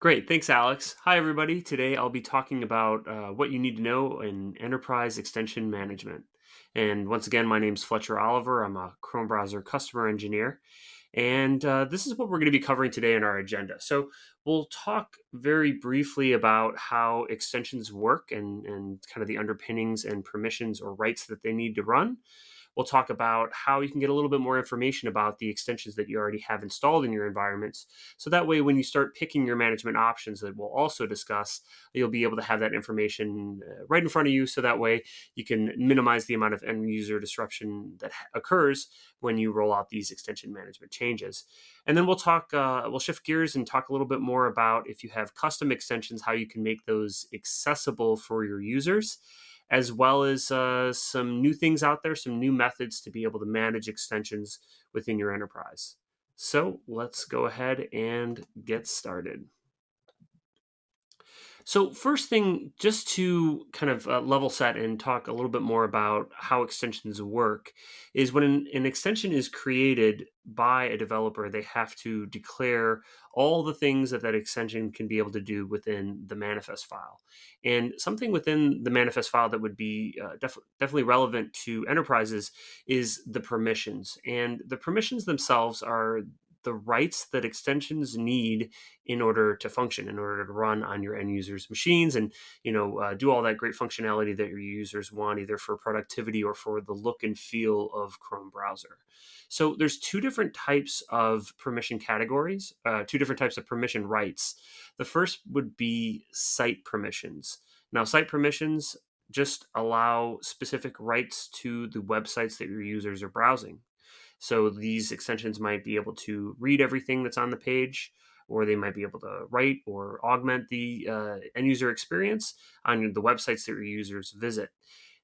Great. Thanks, Alex. Hi, everybody. Today I'll be talking about what you need to know in enterprise extension management. And once again, my name's Fletcher Oliver. I'm a Chrome browser customer engineer. And this is what we're going to be covering today in our agenda. So we'll talk very briefly about how extensions work and kind of the underpinnings and permissions or rights that they need to run. We'll talk about how you can get a little bit more information about the extensions that you already have installed in your environments. So that way, when you start picking your management options that we'll also discuss, you'll be able to have that information right in front of you. So that way, you can minimize the amount of end user disruption that occurs when you roll out these extension management changes. And then we'll shift gears and talk a little bit more about if you have custom extensions, how you can make those accessible for your users, as well as some new things out there, some new methods to be able to manage extensions within your enterprise. So let's go ahead and get started. So, first thing, just to kind of level set and talk a little bit more about how extensions work, is when an extension is created by a developer, they have to declare all the things that that extension can be able to do within the manifest file. And something within the manifest file that would be definitely relevant to enterprises is the permissions. And the permissions themselves are the rights that extensions need in order to function, in order to run on your end users' machines, and do all that great functionality that your users want, either for productivity or for the look and feel of Chrome browser. So there's two different types of permission categories, two different types of permission rights. The first would be site permissions. Now, site permissions just allow specific rights to the websites that your users are browsing. So these extensions might be able to read everything that's on the page, or they might be able to write or augment the end user experience on the websites that your users visit.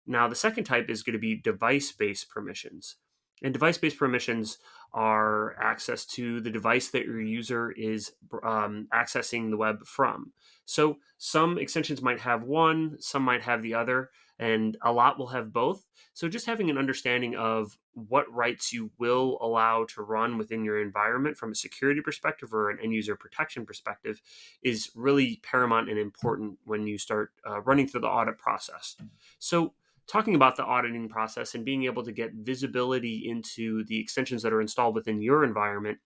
Now, the second type is going to be device based permissions. And device based permissions are access to the device that your user is accessing the web from. So some extensions might have one, some might have the other, and a lot will have both. So just having an understanding of what rights you will allow to run within your environment from a security perspective or an end user protection perspective is really paramount and important when you start running through the audit process. So talking about the auditing process and being able to get visibility into the extensions that are installed within your environment,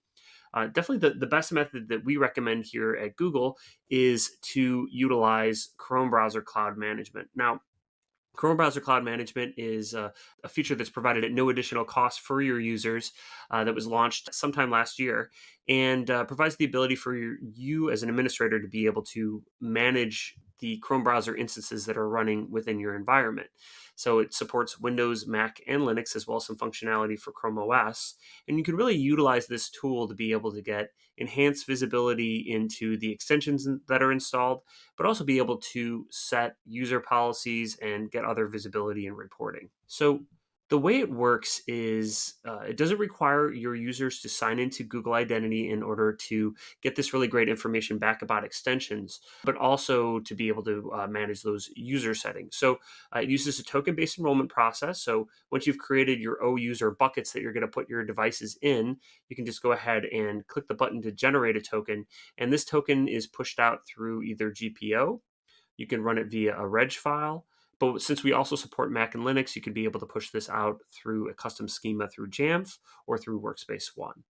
definitely the best method that we recommend here at Google is to utilize Chrome Browser Cloud Management. Now, Chrome Browser Cloud Management is a feature that's provided at no additional cost for your users, that was launched sometime last year, and provides the ability for you as an administrator to be able to manage the Chrome browser instances that are running within your environment. So it supports Windows, Mac, and Linux, as well as some functionality for Chrome OS. And you can really utilize this tool to be able to get enhanced visibility into the extensions that are installed, but also be able to set user policies and get other visibility and reporting. So the way it works is it doesn't require your users to sign into Google Identity in order to get this really great information back about extensions, but also to be able to manage those user settings. So it uses a token-based enrollment process. So once you've created your O user buckets that you're going to put your devices in, you can just go ahead and click the button to generate a token. And this token is pushed out through either GPO. You can run it via a reg file. But since we also support Mac and Linux, you can be able to push this out through a custom schema through Jamf or through Workspace ONE.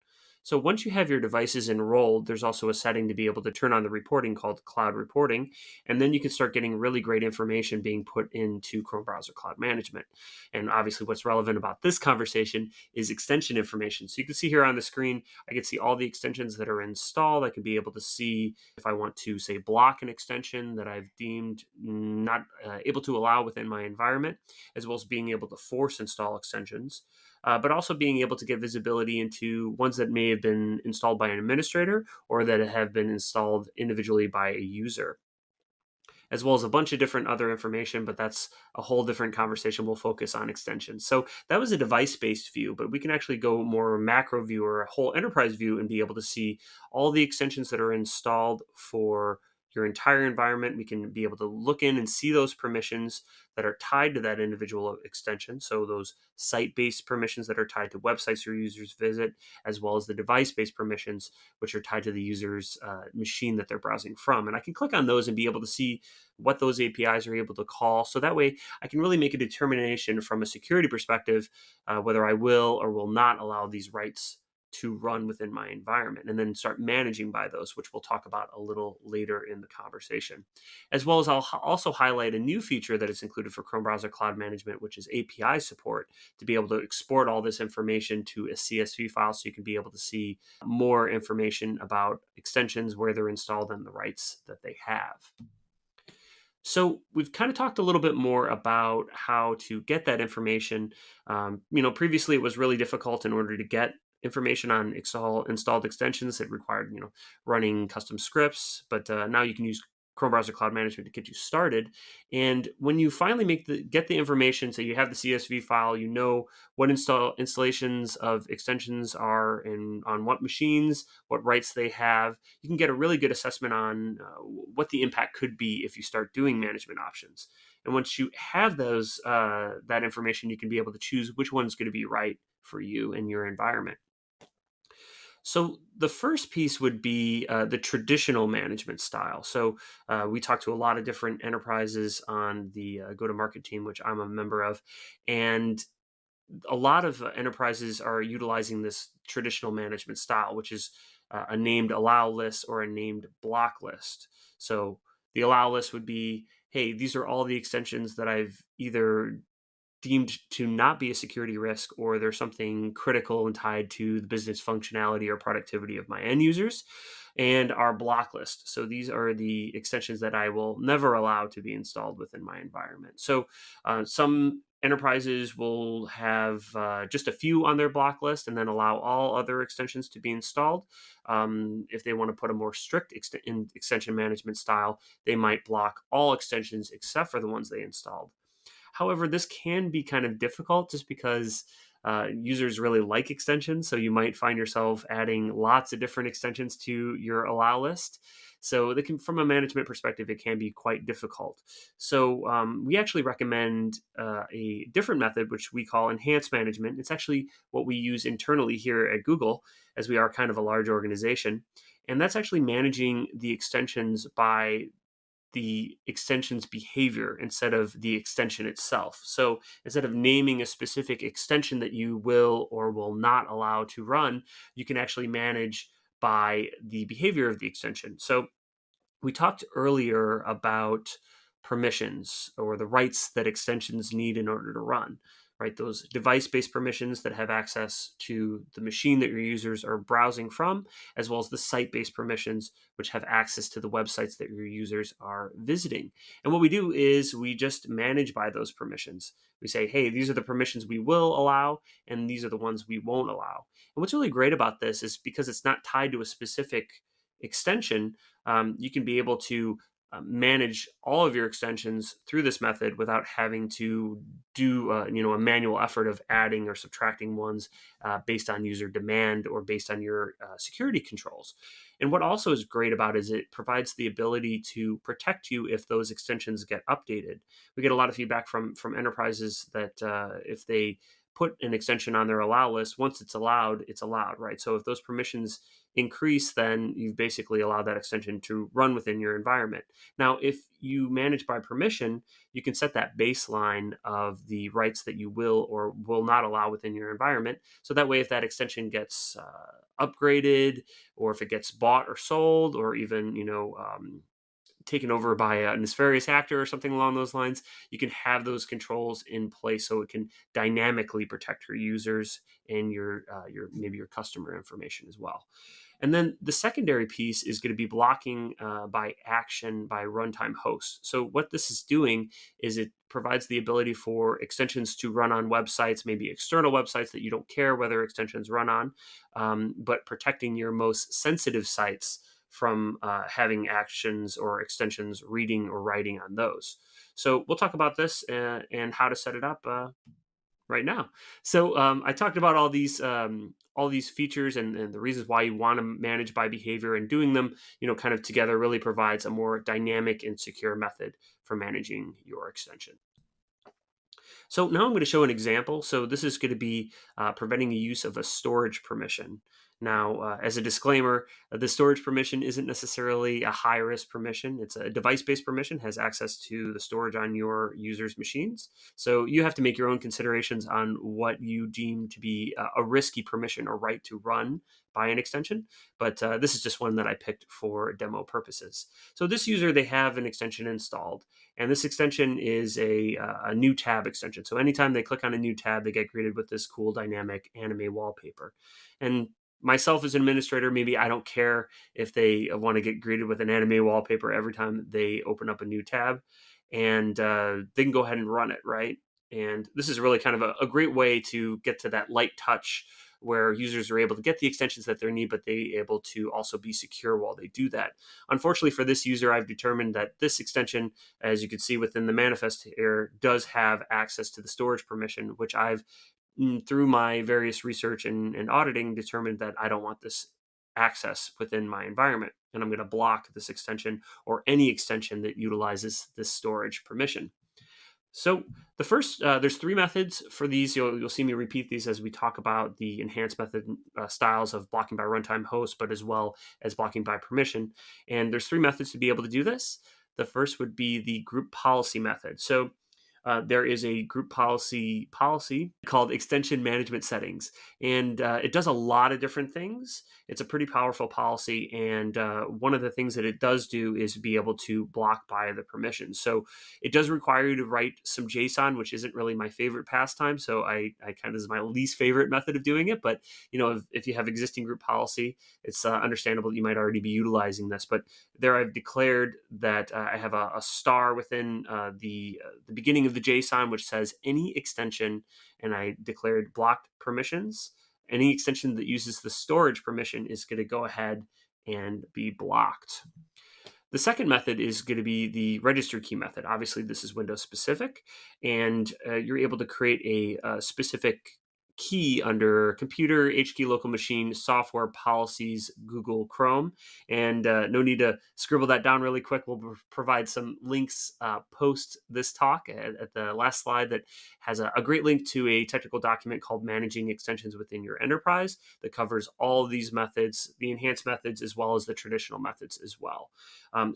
So once you have your devices enrolled, there's also a setting to be able to turn on the reporting called cloud reporting. And then you can start getting really great information being put into Chrome Browser Cloud Management. And obviously what's relevant about this conversation is extension information. So you can see here on the screen, I can see all the extensions that are installed. I can be able to see if I want to, say, block an extension that I've deemed not able to allow within my environment, as well as being able to force install extensions, but also being able to get visibility into ones that may have been installed by an administrator or that have been installed individually by a user, as well as a bunch of different other information, but that's a whole different conversation. We'll focus on extensions. So that was a device-based view, but we can actually go more macro view or a whole enterprise view and be able to see all the extensions that are installed for your entire environment. We can be able to look in and see those permissions that are tied to that individual extension. So those site-based permissions that are tied to websites your users visit, as well as the device-based permissions, which are tied to the user's machine that they're browsing from. And I can click on those and be able to see what those APIs are able to call. So that way I can really make a determination from a security perspective whether I will or will not allow these rights to run within my environment, and then start managing by those, which we'll talk about a little later in the conversation. As well as I'll also highlight a new feature that is included for Chrome Browser Cloud Management, which is API support, to be able to export all this information to a CSV file so you can be able to see more information about extensions, where they're installed, and the rights that they have. So we've kind of talked a little bit more about how to get that information. Previously it was really difficult in order to get information on installed extensions. It required, running custom scripts, but now you can use Chrome Browser Cloud Management to get you started. And when you finally get the information, so you have the CSV file, you know what installations of extensions are on what machines, what rights they have, you can get a really good assessment on what the impact could be if you start doing management options. And once you have that information, you can be able to choose which one's going to be right for you and your environment. So the first piece would be the traditional management style. So we talked to a lot of different enterprises on the go-to-market team, which I'm a member of, and a lot of enterprises are utilizing this traditional management style, which is a named allow list or a named block list. So the allow list would be, hey, these are all the extensions that I've either deemed to not be a security risk, or there's something critical and tied to the business functionality or productivity of my end users, and our block list. So these are the extensions that I will never allow to be installed within my environment. So some enterprises will have just a few on their block list and then allow all other extensions to be installed. If they want to put a more strict extension management style, they might block all extensions except for the ones they installed. However, this can be kind of difficult just because users really like extensions. So you might find yourself adding lots of different extensions to your allow list. So from a management perspective, it can be quite difficult. So we actually recommend a different method, which we call enhanced management. It's actually what we use internally here at Google, as we are kind of a large organization. And that's actually managing the extensions by the extension's behavior instead of the extension itself. So instead of naming a specific extension that you will or will not allow to run, you can actually manage by the behavior of the extension. So we talked earlier about permissions, or the rights that extensions need in order to run, right? Those device-based permissions that have access to the machine that your users are browsing from, as well as the site-based permissions, which have access to the websites that your users are visiting. And what we do is we just manage by those permissions. We say, hey, these are the permissions we will allow, and these are the ones we won't allow. And what's really great about this is because it's not tied to a specific extension, you can be able to manage all of your extensions through this method without having to do a manual effort of adding or subtracting ones based on user demand or based on your security controls. And what also is great about it is it provides the ability to protect you if those extensions get updated. We get a lot of feedback from enterprises that if they put an extension on their allow list, once it's allowed, right? So if those permissions increase, then you've basically allowed that extension to run within your environment. Now, if you manage by permission, you can set that baseline of the rights that you will or will not allow within your environment. So that way, if that extension gets upgraded, or if it gets bought or sold, or even, taken over by a nefarious actor or something along those lines, you can have those controls in place so it can dynamically protect your users and your maybe your customer information as well. And then the secondary piece is going to be blocking by action by runtime hosts. So what this is doing is it provides the ability for extensions to run on websites, maybe external websites that you don't care whether extensions run on, but protecting your most sensitive sites from having actions or extensions reading or writing on those. So we'll talk about this and how to set it up right now. So I talked about all these features and the reasons why you want to manage by behavior, and doing them, kind of together really provides a more dynamic and secure method for managing your extension. So now I'm going to show an example. So this is going to be preventing the use of a storage permission. Now, as a disclaimer, the storage permission isn't necessarily a high risk permission. It's a device based permission, has access to the storage on your user's machines. So you have to make your own considerations on what you deem to be a risky permission or right to run by an extension. But this is just one that I picked for demo purposes. So this user, they have an extension installed. And this extension is a new tab extension. So anytime they click on a new tab, they get greeted with this cool dynamic anime wallpaper. And myself as an administrator, maybe I don't care if they want to get greeted with an anime wallpaper every time they open up a new tab. And they can go ahead and run it, right? And this is really kind of a great way to get to that light touch where users are able to get the extensions that they need, but they able to also be secure while they do that. Unfortunately for this user, I've determined that this extension, as you can see within the manifest here, does have access to the storage permission, which I've, through my various research and auditing, determined that I don't want this access within my environment. And I'm going to block this extension or any extension that utilizes this storage permission. So the first, there's three methods for these. You'll see me repeat these as we talk about the enhanced method styles of blocking by runtime host, but as well as blocking by permission. And there's three methods to be able to do this. The first would be the group policy method. So there is a group policy called extension management settings, and it does a lot of different things. It's a pretty powerful policy, and one of the things that it does do is be able to block by the permissions. So it does require you to write some JSON, which isn't really my favorite pastime. So I kind of is my least favorite method of doing it. But if you have existing group policy, it's understandable that you might already be utilizing this. But there, I've declared that I have a star within the beginning of the JSON, which says any extension, and I declared blocked permissions. Any extension that uses the storage permission is going to go ahead and be blocked. The second method is going to be the register key method. Obviously, this is Windows specific, and you're able to create a specific key under computer, HKey local machine, software, policies, Google Chrome. And no need to scribble that down really quick. We'll provide some links post this talk at the last slide that has a great link to a technical document called Managing Extensions Within Your Enterprise that covers all of these methods, the enhanced methods, as well as the traditional methods as well.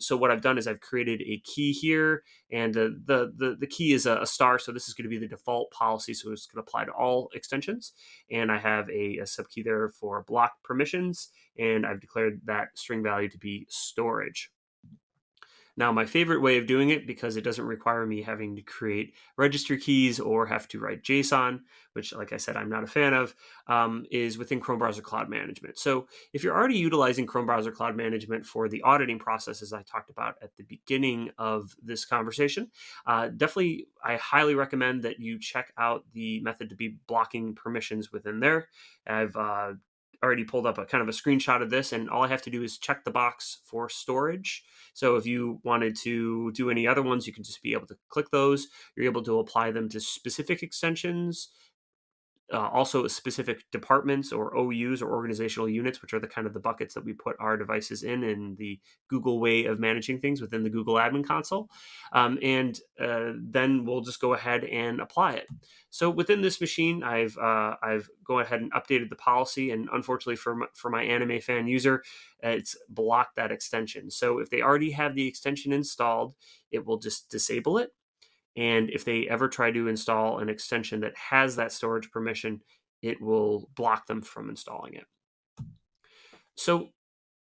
So what I've done is I've created a key here, and the key is a star. So this is going to be the default policy. So it's going to apply to all extensions. And I have a subkey there for block permissions, and I've declared that string value to be storage. Now, my favorite way of doing it, because it doesn't require me having to create register keys or have to write JSON, which, like I said, I'm not a fan of, is within Chrome Browser Cloud Management. So if you're already utilizing Chrome Browser Cloud Management for the auditing process, as I talked about at the beginning of this conversation, definitely, I highly recommend that you check out the method to be blocking permissions within there. I've already pulled up a kind of a screenshot of this, and all I have to do is check the box for storage. So if you wanted to do any other ones, you can just be able to click those. You're able to apply them to specific extensions, also specific departments or OUs or organizational units, which are the kind of the buckets that we put our devices in the Google way of managing things within the Google Admin Console. And then we'll just go ahead and apply it. So within this machine, I've gone ahead and updated the policy, and unfortunately for my anime fan user, it's blocked that extension. So if they already have the extension installed, it will just disable it. And if they ever try to install an extension that has that storage permission, it will block them from installing it. So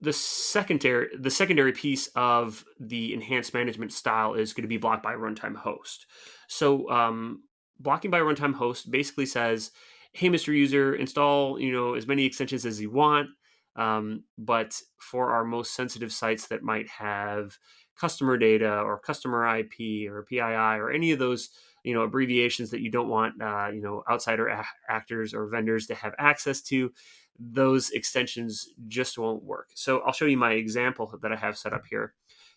the secondary piece of the enhanced management style is going to be blocked by runtime host. So blocking by runtime host basically says, hey, Mr. User, install as many extensions as you want. But for our most sensitive sites that might have customer data or customer IP or PII or any of those abbreviations that you don't want outsider actors or vendors to have access to, those extensions just won't work. So I'll show you my example that I have set up here.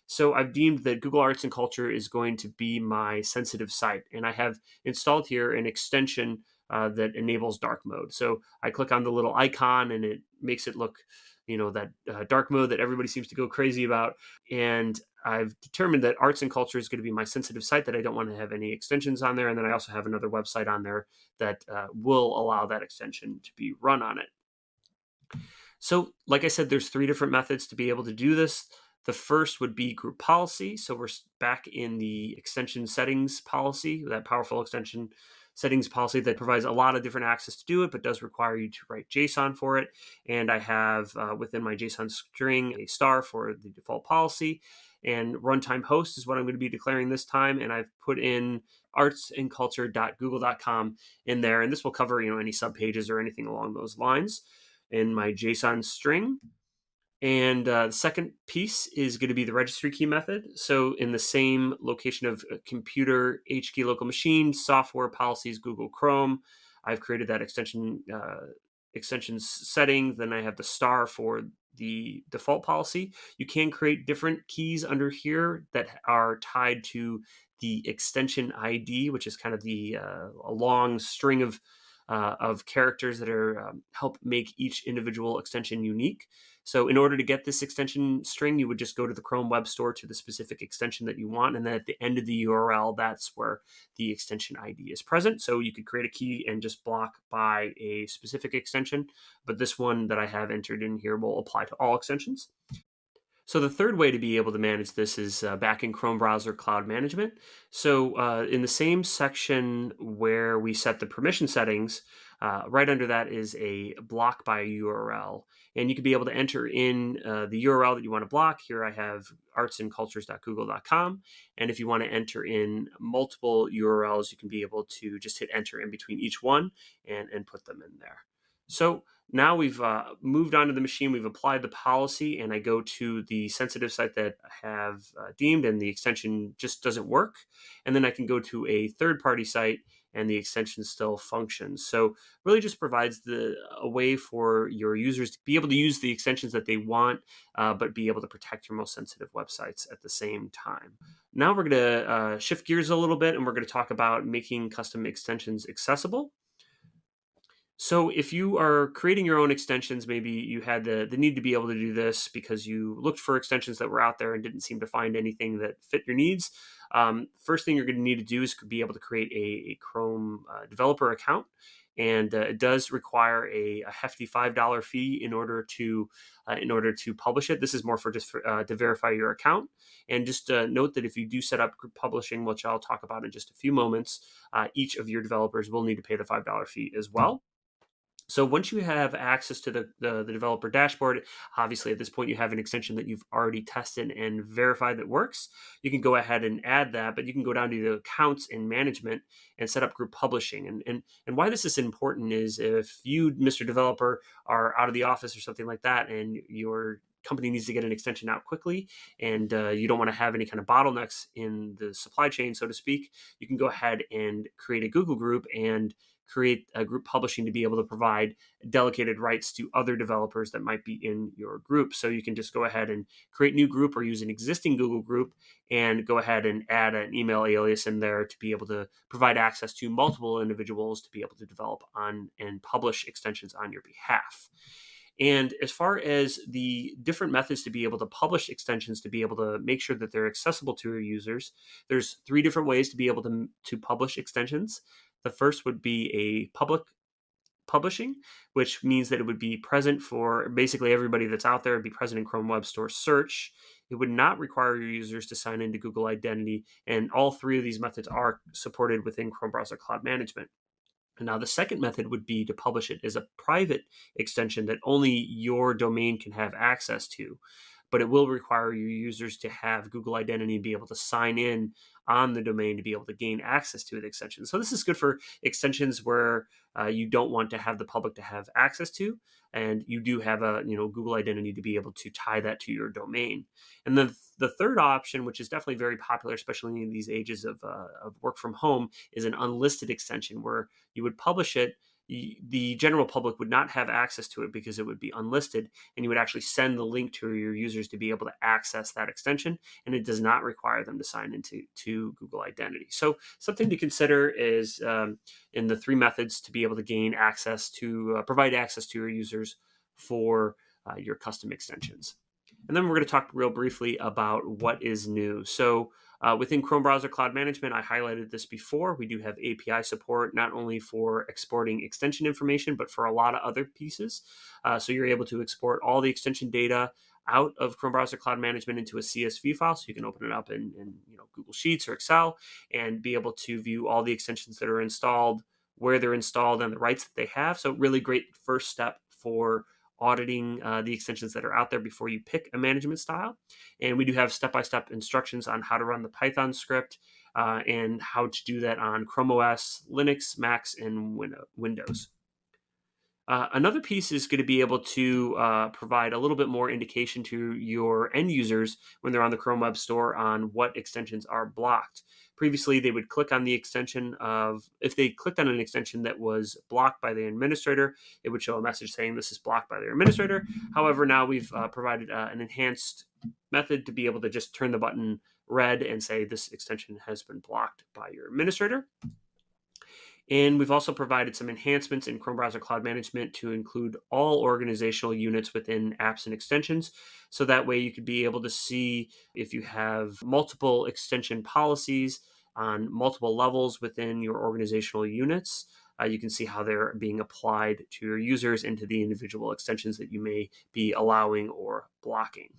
So I've deemed that Google Arts and Culture is going to be my sensitive site, and I have installed here an extension that enables dark mode. So I click on the little icon and it makes it look, that dark mode that everybody seems to go crazy about. And I've determined that arts and culture is going to be my sensitive site, that I don't want to have any extensions on there. And then I also have another website on there that will allow that extension to be run on it. So, like I said, there's three different methods to be able to do this. The first would be group policy. So we're back in the extension settings policy, that powerful extension settings policy that provides a lot of different access to do it, but does require you to write JSON for it. And I have within my JSON string a star for the default policy. And runtime host is what I'm going to be declaring this time. And I've put in artsandculture.google.com in there. And this will cover, any subpages or anything along those lines in my JSON string. And the second piece is going to be the registry key method. So in the same location of computer, HKey local machine, software policies, Google Chrome, I've created that extensions setting. Then I have the star for the default policy. You can create different keys under here that are tied to the extension ID, which is kind of a long string of characters that are help make each individual extension unique. So in order to get this extension string, you would just go to the Chrome Web Store to the specific extension that you want. And then at the end of the URL, that's where the extension ID is present. So you could create a key and just block by a specific extension. But this one that I have entered in here will apply to all extensions. So the third way to be able to manage this is back in Chrome Browser Cloud Management. So in the same section where we set the permission settings, right under that is a block by URL. And you can be able to enter in the URL that you want to block. Here I have artsandcultures.google.com. And if you want to enter in multiple URLs, you can be able to just hit enter in between each one and put them in there. So now we've moved on to the machine, we've applied the policy, and I go to the sensitive site that I have deemed, and the extension just doesn't work. And then I can go to a third-party site, and the extension still functions. So really just provides a way for your users to be able to use the extensions that they want, but be able to protect your most sensitive websites at the same time. Now we're going to shift gears a little bit, and we're going to talk about making custom extensions accessible. So if you are creating your own extensions, maybe you had the need to be able to do this because you looked for extensions that were out there and didn't seem to find anything that fit your needs. First thing you're going to need to do is be able to create a Chrome developer account. And it does require a hefty $5 fee in order to publish it. This is more for just to verify your account. And just note that if you do set up group publishing, which I'll talk about in just a few moments, each of your developers will need to pay the $5 fee as well. So once you have access to the developer dashboard, obviously at this point you have an extension that you've already tested and verified that works. You can go ahead and add that, but you can go down to the accounts and management and set up group publishing. And why this is important is if you, Mr. Developer, are out of the office or something like that, and your company needs to get an extension out quickly, and you don't want to have any kind of bottlenecks in the supply chain, so to speak, you can go ahead and create a Google group and create a group publishing to be able to provide delegated rights to other developers that might be in your group. So you can just go ahead and create a new group or use an existing Google group and go ahead and add an email alias in there to be able to provide access to multiple individuals to be able to develop on and publish extensions on your behalf. And as far as the different methods to be able to publish extensions, to be able to make sure that they're accessible to your users, there's three different ways to be able to publish extensions. The first would be a public publishing, which means that it would be present for basically everybody that's out there. It'd be present in Chrome Web Store search. It would not require your users to sign into Google Identity. And all three of these methods are supported within Chrome Browser Cloud Management. And now the second method would be to publish it as a private extension that only your domain can have access to. But it will require your users to have Google Identity and be able to sign in on the domain to be able to gain access to the extension. So this is good for extensions where you don't want to have the public to have access to, and you do have a Google Identity to be able to tie that to your domain. And then the third option, which is definitely very popular, especially in these ages of work from home, is an unlisted extension where you would publish it the general public would not have access to it because it would be unlisted, and you would actually send the link to your users to be able to access that extension, and it does not require them to sign into Google Identity. So something to consider is in the three methods to be able to gain access to provide access to your users for your custom extensions. And then we're going to talk real briefly about what is new. So within Chrome Browser Cloud Management, I highlighted this before. We do have API support not only for exporting extension information, but for a lot of other pieces. So you're able to export all the extension data out of Chrome Browser Cloud Management into a CSV file. So you can open it up in Google Sheets or Excel and be able to view all the extensions that are installed, where they're installed, and the rights that they have. So really great first step for auditing the extensions that are out there before you pick a management style. And we do have step-by-step instructions on how to run the Python script and how to do that on Chrome OS, Linux, Macs, and Windows. Another piece is going to be able to provide a little bit more indication to your end users when they're on the Chrome Web Store on what extensions are blocked. Previously, they would click on the extension if they clicked on an extension that was blocked by the administrator, it would show a message saying this is blocked by the administrator. However, now we've provided an enhanced method to be able to just turn the button red and say this extension has been blocked by your administrator. And we've also provided some enhancements in Chrome Browser Cloud Management to include all organizational units within apps and extensions. So that way you could be able to see if you have multiple extension policies on multiple levels within your organizational units. You can see how they're being applied to your users and to the individual extensions that you may be allowing or blocking.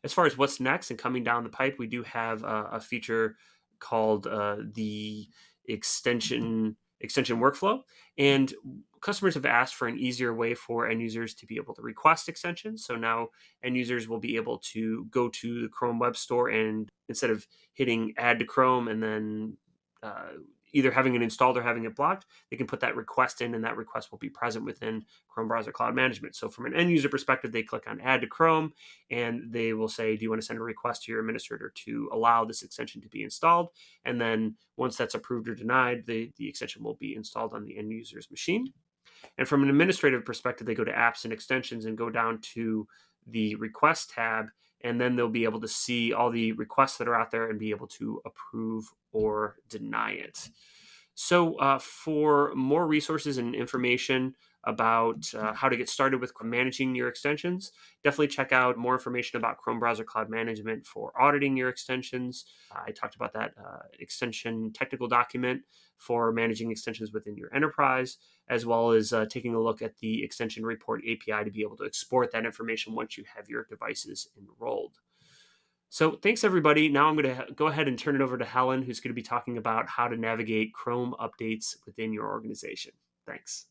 As far as what's next and coming down the pipe, we do have a feature called the extension workflow, and customers have asked for an easier way for end users to be able to request extensions. So now end users will be able to go to the Chrome Web Store, and instead of hitting add to Chrome and then either having it installed or having it blocked, they can put that request in, and that request will be present within Chrome Browser Cloud Management. So from an end user perspective, they click on add to Chrome, and they will say, do you want to send a request to your administrator to allow this extension to be installed? And then once that's approved or denied, the extension will be installed on the end user's machine. And from an administrative perspective, they go to apps and extensions and go down to the request tab, and then they'll be able to see all the requests that are out there and be able to approve or deny it. So for more resources and information about how to get started with managing your extensions, definitely check out more information about Chrome Browser Cloud Management for auditing your extensions. I talked about that extension technical document for managing extensions within your enterprise, as well as taking a look at the extension report API to be able to export that information once you have your devices enrolled. So thanks, everybody. Now I'm going to go ahead and turn it over to Helen, who's going to be talking about how to navigate Chrome updates within your organization. Thanks.